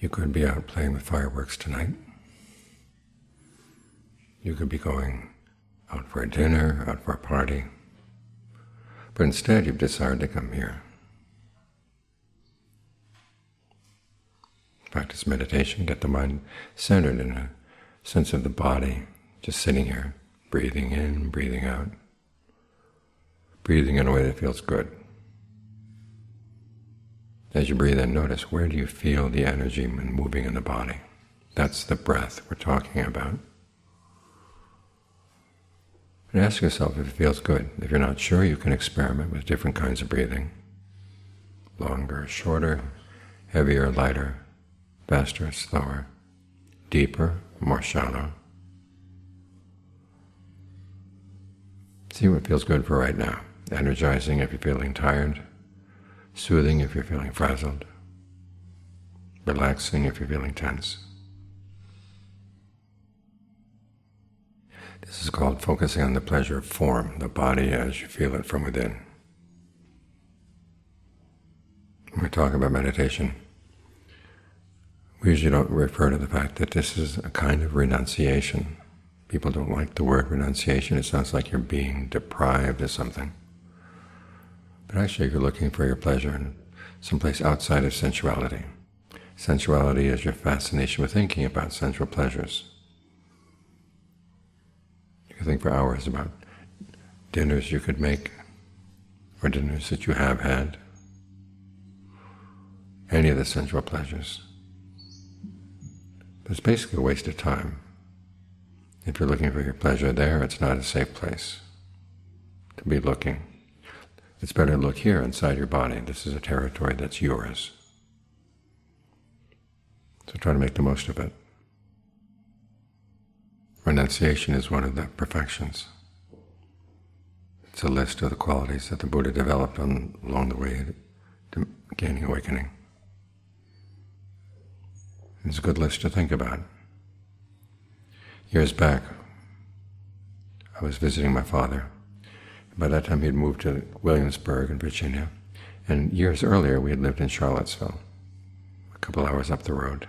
You could be out playing with fireworks tonight. You could be going out for a dinner, out for a party. But instead you've decided to come here. Practice meditation, get the mind centered in a sense of the body, just sitting here, breathing in, breathing out, breathing in a way that feels good. As you breathe in, notice where do you feel the energy moving in the body. That's the breath we're talking about. And ask yourself if it feels good. If you're not sure, you can experiment with different kinds of breathing. Longer, shorter, heavier, lighter, faster, slower, deeper, more shallow. See what feels good for right now. Energizing if you're feeling tired, soothing if you're feeling frazzled, relaxing if you're feeling tense. This is called focusing on the pleasure of form, the body as you feel it from within. When we talk about meditation, we usually don't refer to the fact that this is a kind of renunciation. People don't like the word renunciation. It sounds like you're being deprived of something. But actually you're looking for your pleasure in someplace outside of sensuality. Sensuality is your fascination with thinking about sensual pleasures. You can think for hours about dinners you could make, or dinners that you have had, any of the sensual pleasures. But it's basically a waste of time. If you're looking for your pleasure there, it's not a safe place to be looking. It's better to look here inside your body. This is a territory that's yours. So try to make the most of it. Renunciation is one of the perfections. It's a list of the qualities that the Buddha developed along the way to gaining awakening. It's a good list to think about. Years back, I was visiting my father. By that time he had moved to Williamsburg in Virginia, and years earlier we had lived in Charlottesville, a couple hours up the road.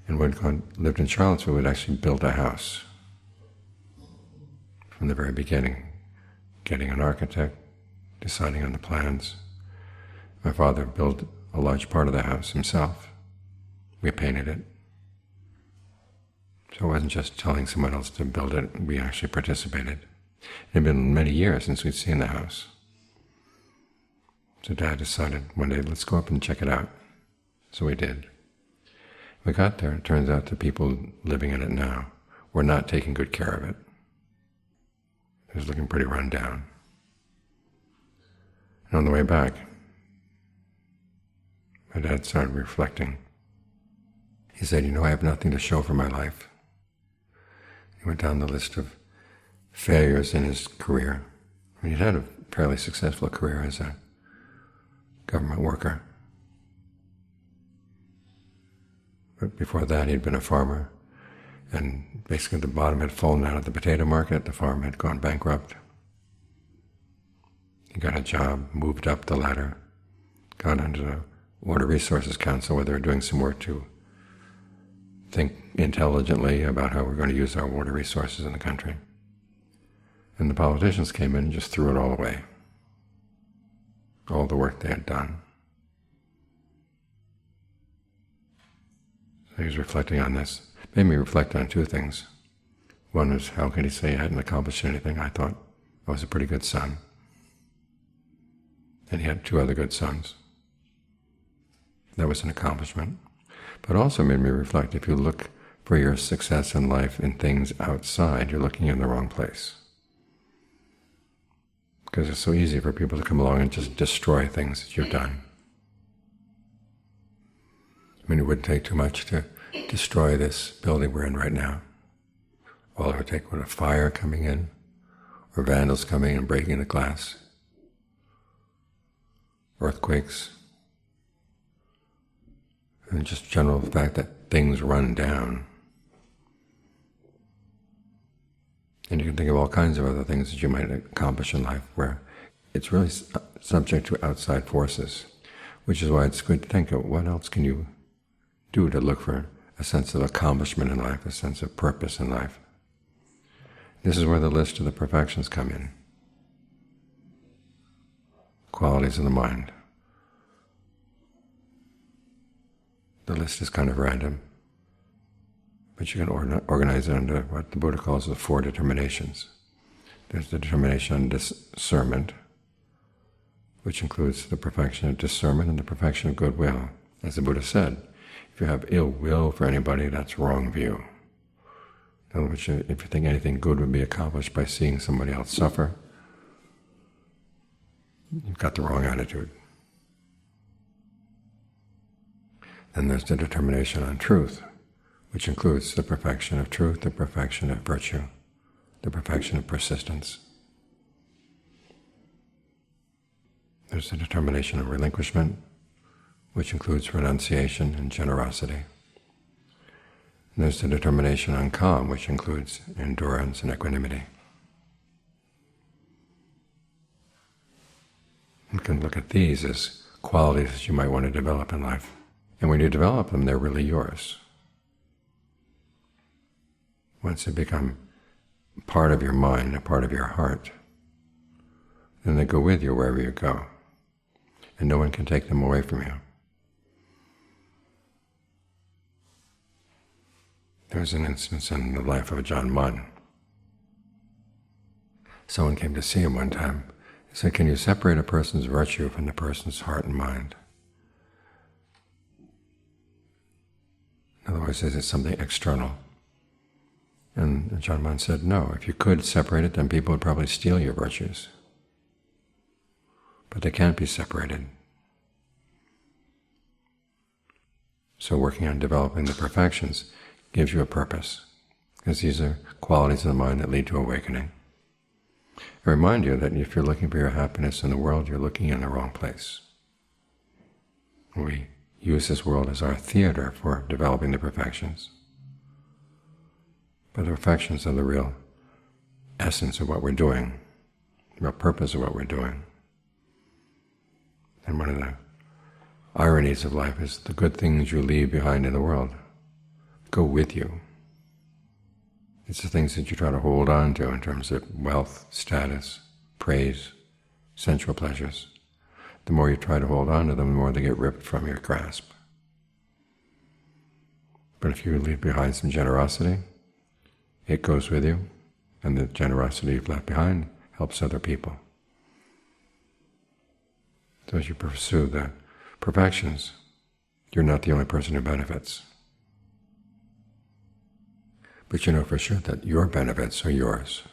And when we lived in Charlottesville, we'd actually built a house from the very beginning, getting an architect, deciding on the plans. My father built a large part of the house himself. We painted it. So it wasn't just telling someone else to build it, we actually participated. It had been many years since we'd seen the house. So Dad decided one day, let's go up and check it out. So we did. We got there, and it turns out the people living in it now were not taking good care of it. It was looking pretty run down. And on the way back, my dad started reflecting. He said, I have nothing to show for my life. He went down the list of failures in his career. He'd had a fairly successful career as a government worker. But before that, he'd been a farmer, and basically the bottom had fallen out of the potato market. The farm had gone bankrupt. He got a job, moved up the ladder, got into the Water Resources Council, where they were doing some work to think intelligently about how we're going to use our water resources in the country. And the politicians came in and just threw it all away, all the work they had done. So he was reflecting on this. It made me reflect on two things. One was, how could he say I hadn't accomplished anything? I thought I was a pretty good son. And he had two other good sons. That was an accomplishment. But also made me reflect, if you look for your success in life in things outside, you're looking in the wrong place. Because it's so easy for people to come along and just destroy things that you've done. It wouldn't take too much to destroy this building we're in right now. All it would take was a fire coming in, or vandals coming and breaking the glass, earthquakes, and just general fact that things run down. And you can think of all kinds of other things that you might accomplish in life where it's really subject to outside forces, which is why it's good to think of what else can you do to look for a sense of accomplishment in life, a sense of purpose in life. This is where the list of the perfections come in. Qualities of the mind. The list is kind of random, but you can organize it under what the Buddha calls the 4 determinations. There's the determination on discernment, which includes the perfection of discernment and the perfection of goodwill. As the Buddha said, if you have ill will for anybody, that's wrong view. In other words, if you think anything good would be accomplished by seeing somebody else suffer, you've got the wrong attitude. Then there's the determination on truth, which includes the perfection of truth, the perfection of virtue, the perfection of persistence. There's the determination of relinquishment, which includes renunciation and generosity. And there's the determination on calm, which includes endurance and equanimity. You can look at these as qualities that you might want to develop in life. And when you develop them, they're really yours. Once they become part of your mind, a part of your heart, then they go with you wherever you go, and no one can take them away from you. There's an instance in the life of Ajahn Mun. Someone came to see him one time. He said, "Can you separate a person's virtue from the person's heart and mind?" In other words, is it something external? And Ajahn Mun said, no, if you could separate it, then people would probably steal your virtues. But they can't be separated. So working on developing the perfections gives you a purpose, because these are qualities of the mind that lead to awakening. I remind you that if you're looking for your happiness in the world, you're looking in the wrong place. We use this world as our theater for developing the perfections. But the perfections are the real essence of what we're doing, the real purpose of what we're doing. And one of the ironies of life is the good things you leave behind in the world go with you. It's the things that you try to hold on to in terms of wealth, status, praise, sensual pleasures. The more you try to hold on to them, the more they get ripped from your grasp. But if you leave behind some generosity, it goes with you, and the generosity you've left behind helps other people. So as you pursue the perfections, you're not the only person who benefits. But you know for sure that your benefits are yours.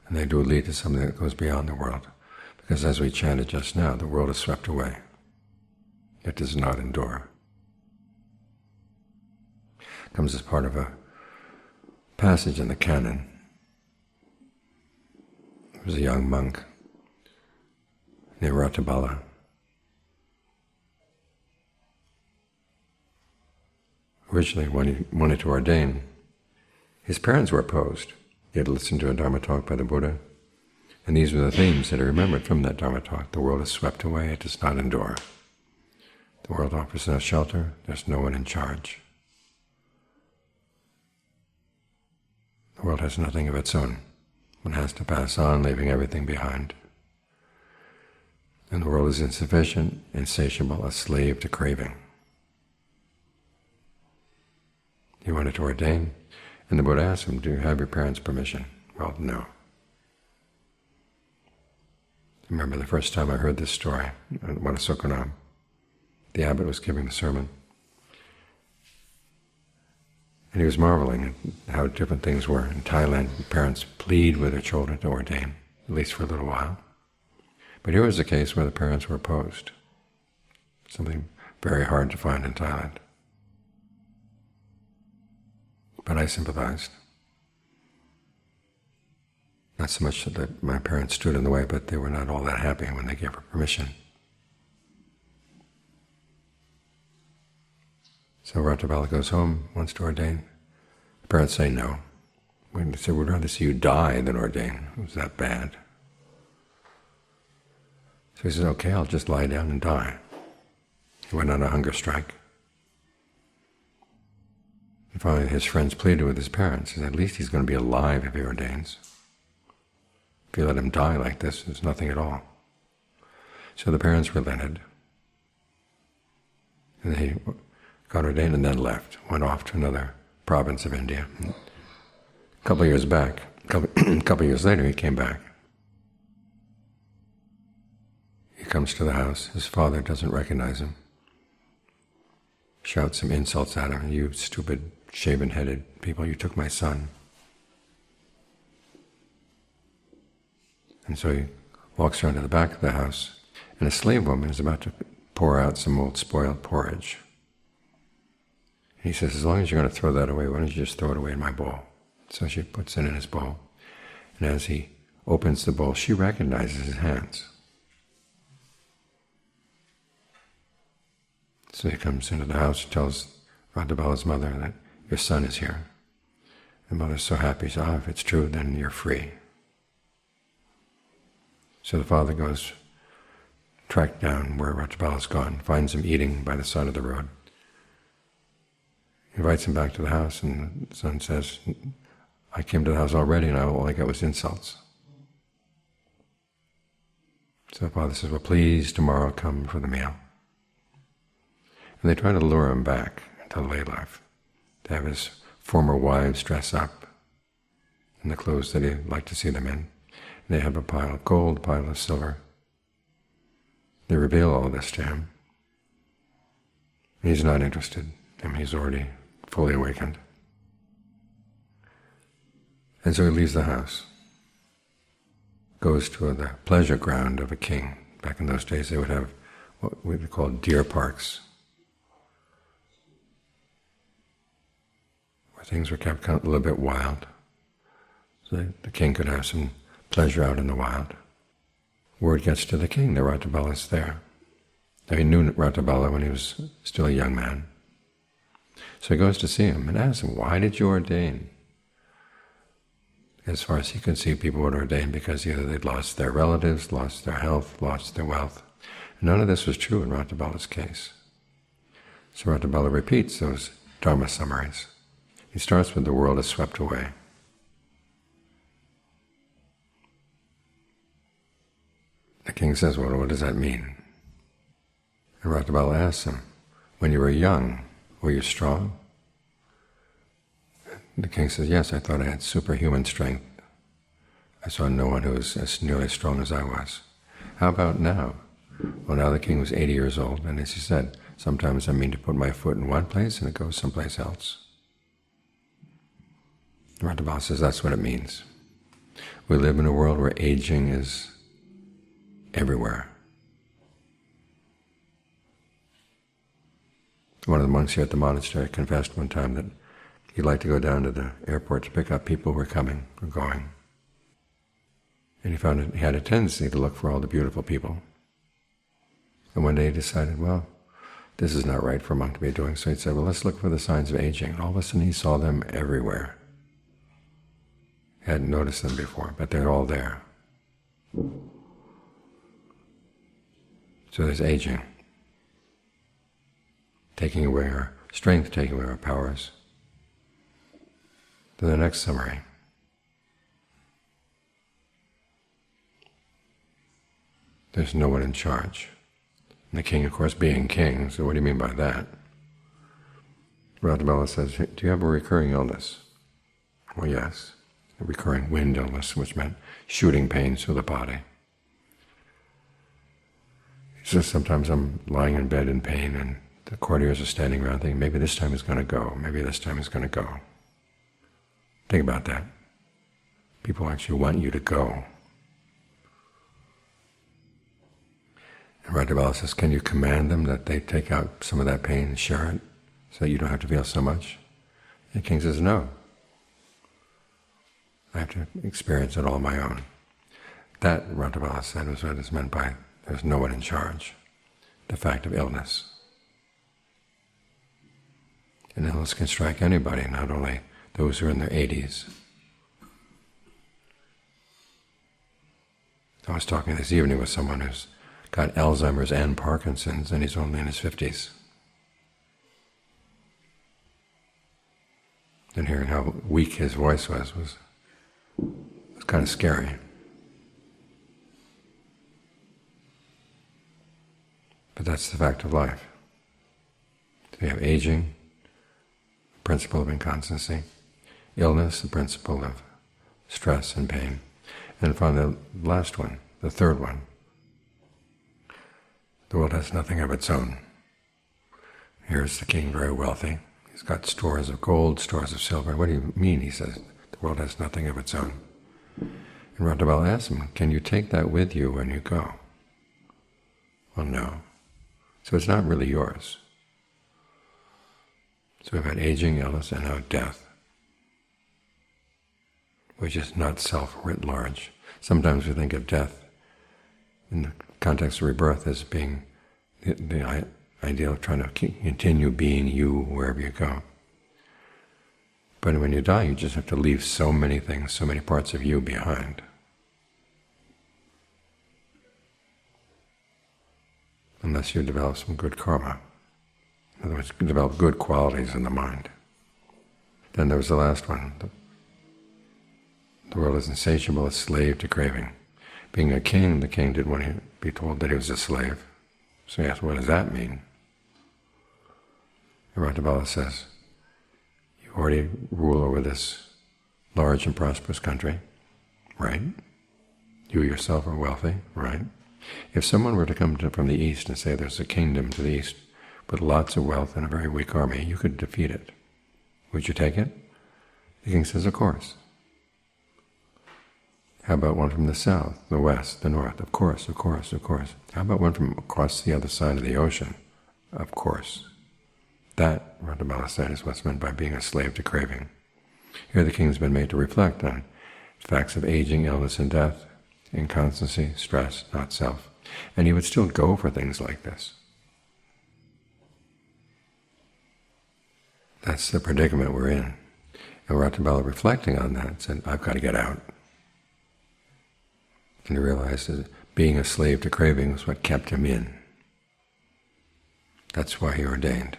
And they do lead to something that goes beyond the world. Because as we chanted just now, the world is swept away. It does not endure. It comes as part of a passage in the canon. There was a young monk named Ratabala. Originally, when he wanted to ordain, his parents were opposed. He had listened to a Dhamma talk by the Buddha, and these were the themes that he remembered from that Dhamma talk. The world is swept away, it does not endure. The world offers no shelter, there's no one in charge. The world has nothing of its own. One has to pass on, leaving everything behind. And the world is insufficient, insatiable, a slave to craving. He wanted to ordain, and the Buddha asked him, do you have your parents' permission? Well, no. I remember the first time I heard this story at Wadasokanam. The abbot was giving the sermon, and he was marveling at how different things were. In Thailand, parents plead with their children to ordain, at least for a little while. But here was a case where the parents were opposed, something very hard to find in Thailand. But I sympathized. Not so much that my parents stood in the way, but they were not all that happy when they gave her permission. So Ratabala goes home, wants to ordain. The parents say no. They say, we'd rather see you die than ordain. It was that bad. So he says, okay, I'll just lie down and die. He went on a hunger strike. And finally his friends pleaded with his parents. He said, at least he's going to be alive if he ordains. If you let him die like this, there's nothing at all. So the parents relented. And he got ordained and then left, went off to another province of India. A couple of years later, he came back. He comes to the house. His father doesn't recognize him. Shouts some insults at him. You stupid, shaven-headed people, you took my son. And so he walks around to the back of the house, and a slave woman is about to pour out some old spoiled porridge. He says, as long as you're going to throw that away, why don't you just throw it away in my bowl? So she puts it in his bowl. And as he opens the bowl, she recognizes his hands. So he comes into the house, tells Radhabala's mother that your son is here. The mother's so happy, so if it's true, then you're free. So the father goes, track down where Radhabala's gone, finds him eating by the side of the road. Invites him back to the house, and the son says, I came to the house already and all I got was insults. So the father says, well, please tomorrow come for the meal. And they try to lure him back into lay life, to have his former wives dress up in the clothes that he'd like to see them in. And they have a pile of gold, a pile of silver. They reveal all this to him. He's not interested. I mean, he's already fully awakened. And so he leaves the house, goes to the pleasure ground of a king. Back in those days they would have what we would call deer parks, where things were kept a little bit wild, so the king could have some pleasure out in the wild. Word gets to the king that Radhabala's there. Now he knew Radhabala when he was still a young man. So he goes to see him and asks him, why did you ordain? As far as he could see, people would ordain because either they'd lost their relatives, lost their health, lost their wealth. And none of this was true in Radhabala's case. So Radhabala repeats those Dhamma summaries. He starts with the world is swept away. The king says, well, what does that mean? And Radhabala asks him, when you were young, were you strong? The king says, yes, I thought I had superhuman strength. I saw no one who was as nearly as strong as I was. How about now? Well, now the king was 80 years old, and as he said, sometimes I mean to put my foot in one place and it goes someplace else. Radhabala says that's what it means. We live in a world where aging is everywhere. One of the monks here at the monastery confessed one time that he'd like to go down to the airport to pick up people who were coming or going. And he found that he had a tendency to look for all the beautiful people. And one day he decided, well, this is not right for a monk to be doing. So he said, well, let's look for the signs of aging. And all of a sudden he saw them everywhere. He hadn't noticed them before, but they're all there. So there's aging, taking away our strength, taking away our powers. Then the next summary. There's no one in charge. And the king, of course, being king, so what do you mean by that? Radhabala says, do you have a recurring illness? Well, yes, a recurring wind illness, which meant shooting pains through the body. He says, sometimes I'm lying in bed in pain and the courtiers are standing around thinking, maybe this time it's going to go, maybe this time it's going to go. Think about that. People actually want you to go. And Radhabala says, can you command them that they take out some of that pain and share it so that you don't have to feel so much? And the king says, no. I have to experience it all on my own. That, Radhabala said, was what is meant by there's no one in charge, the fact of illness. And illness can strike anybody, not only those who are in their 80s. I was talking this evening with someone who's got Alzheimer's and Parkinson's, and he's only in his 50s. And hearing how weak his voice was kind of scary. But that's the fact of life. So we have aging, the principle of inconstancy; illness, the principle of stress and pain; and finally the last one, the third one, the world has nothing of its own. Here's the king, very wealthy. He's got stores of gold, stores of silver. What do you mean, he says, the world has nothing of its own? And Rathabala asks him, can you take that with you when you go? Well, no. So it's not really yours. So we've had aging, illness, and now death, which is not self writ large. Sometimes we think of death in the context of rebirth as being the ideal of trying to continue being you wherever you go. But when you die, you just have to leave so many things, so many parts of you behind. Unless you develop some good karma. In other words, you develop good qualities in the mind. Then there was the last one. The world is insatiable, a slave to craving. Being a king, the king didn't want to be told that he was a slave. So he asked, what does that mean? And Rathabala says, you already rule over this large and prosperous country, right? You yourself are wealthy, right? If someone were to come from the east and say there's a kingdom to the east with lots of wealth and a very weak army, you could defeat it. Would you take it? The king says, of course. How about one from the south, the west, the north? Of course, of course, of course. How about one from across the other side of the ocean? Of course. That, Rathabala said, is what's meant by being a slave to craving. Here the king's been made to reflect on facts of aging, illness, and death, inconstancy, stress, not self. And he would still go for things like this. That's the predicament we're in. And Rathabala, reflecting on that, said, I've got to get out. And he realized that being a slave to craving was what kept him in. That's why he ordained.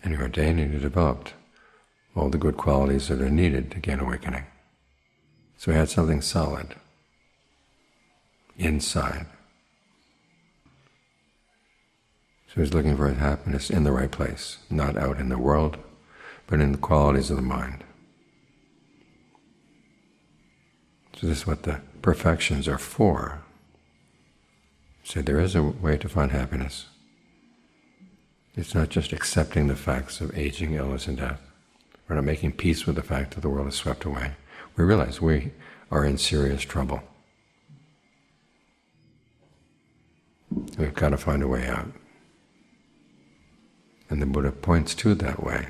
And he ordained and he developed all the good qualities that are needed to gain awakening. So he had something solid inside. So he's looking for his happiness in the right place, not out in the world, but in the qualities of the mind. So this is what the perfections are for. So there is a way to find happiness. It's not just accepting the facts of aging, illness, and death. We're not making peace with the fact that the world is swept away. We realize we are in serious trouble. We've got to find a way out. And the Buddha points to that way.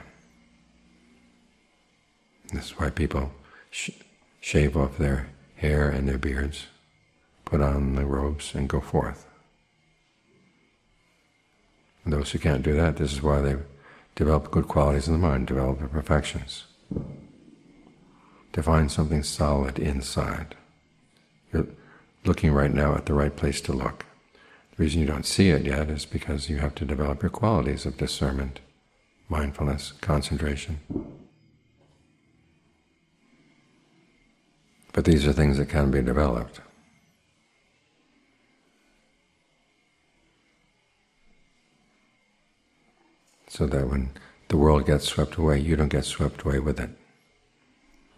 This is why people shave off their hair and their beards, put on the robes, and go forth. And those who can't do that, this is why they develop good qualities in the mind, develop their perfections. To find something solid inside. You're looking right now at the right place to look. The reason you don't see it yet is because you have to develop your qualities of discernment, mindfulness, concentration. But these are things that can be developed. So that when the world gets swept away, you don't get swept away with it.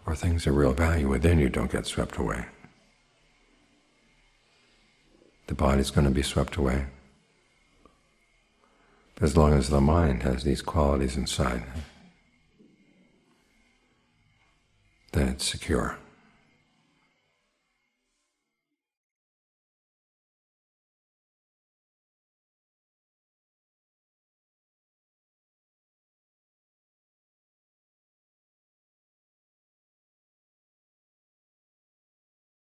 Or things of real value within you don't get swept away. The body's going to be swept away. But as long as the mind has these qualities inside, then it's secure.